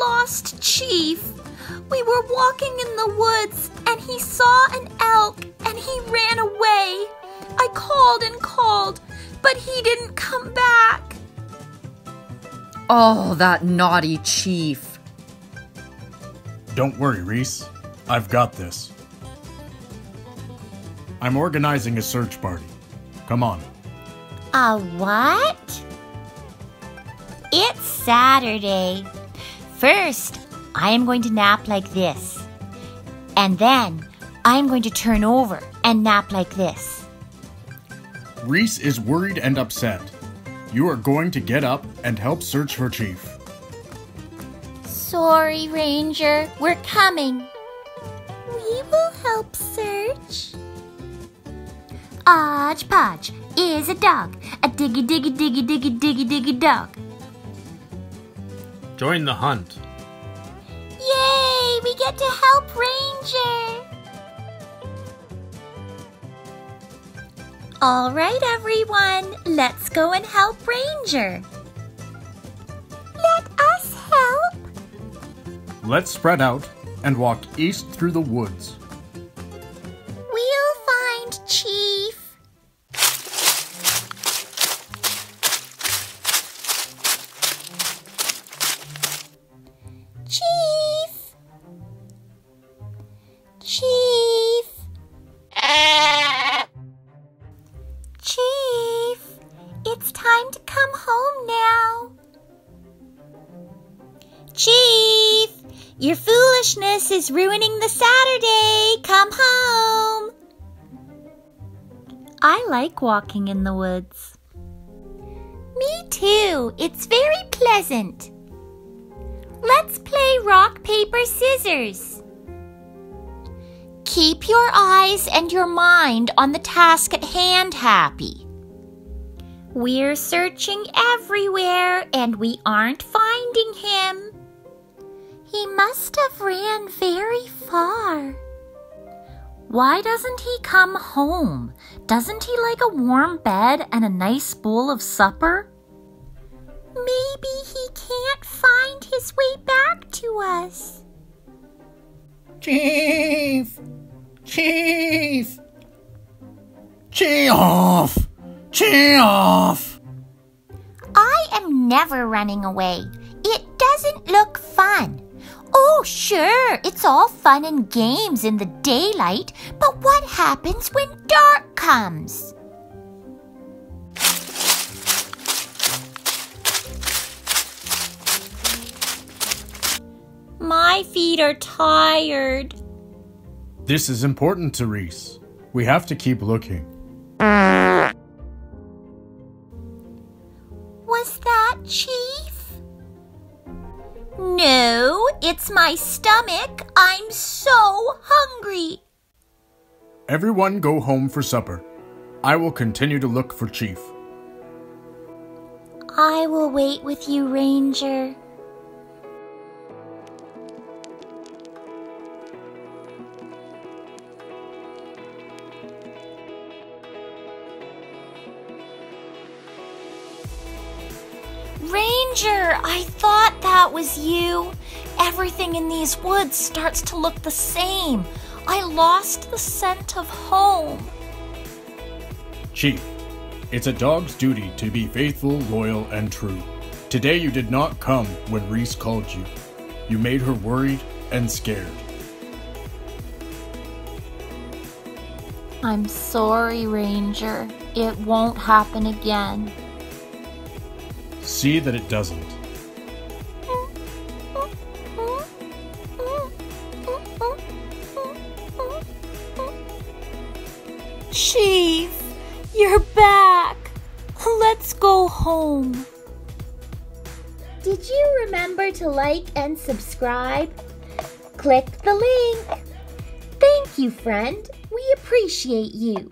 lost Chief. We were walking in the woods and he saw an elk and he ran away. I called and called, but he didn't come back. Oh, that naughty Chief. Don't worry, Reese. I've got this. I'm organizing a search party. Come on. A what? It's Saturday. First, I am going to nap like this. And then, I am going to turn over and nap like this. Reese is worried and upset. You are going to get up and help search for Chief. Sorry, Ranger. We're coming. We will help search. Podge is a dog. A diggy diggy diggy diggy diggy diggy dog. Join the hunt. Yay! We get to help Ranger. All right, everyone. Let's go and help Ranger. Let us help. Let's spread out and walk east through the woods. We'll find Chief. Chief! Chief! Chief! It's time to come home now. Chief! Your foolishness is ruining the Saturday. Come home. I like walking in the woods. Me too. It's very pleasant. Let's play rock, paper, scissors. Keep your eyes and your mind on the task at hand, Happy. We're searching everywhere and we aren't finding him. He must have ran very far. Why doesn't he come home? Doesn't he like a warm bed and a nice bowl of supper? Maybe he can't find his way back to us. Chief! Chief! Chief! Chief! I am never running away. It doesn't look fun. Oh, sure, it's all fun and games in the daylight, but what happens when dark comes? My feet are tired. This is important to Reese. We have to keep looking. Was that Chief? No, it's my stomach. I'm so hungry. Everyone go home for supper. I will continue to look for Chief. I will wait with you, Ranger. Ranger, I thought that was you. Everything in these woods starts to look the same. I lost the scent of home. Chief, it's a dog's duty to be faithful, loyal, and true. Today you did not come when Reese called you. You made her worried and scared. I'm sorry, Ranger. It won't happen again. See that it doesn't. Chief, you're back. Let's go home. Did you remember to like and subscribe? Click the link. Thank you, friend. We appreciate you.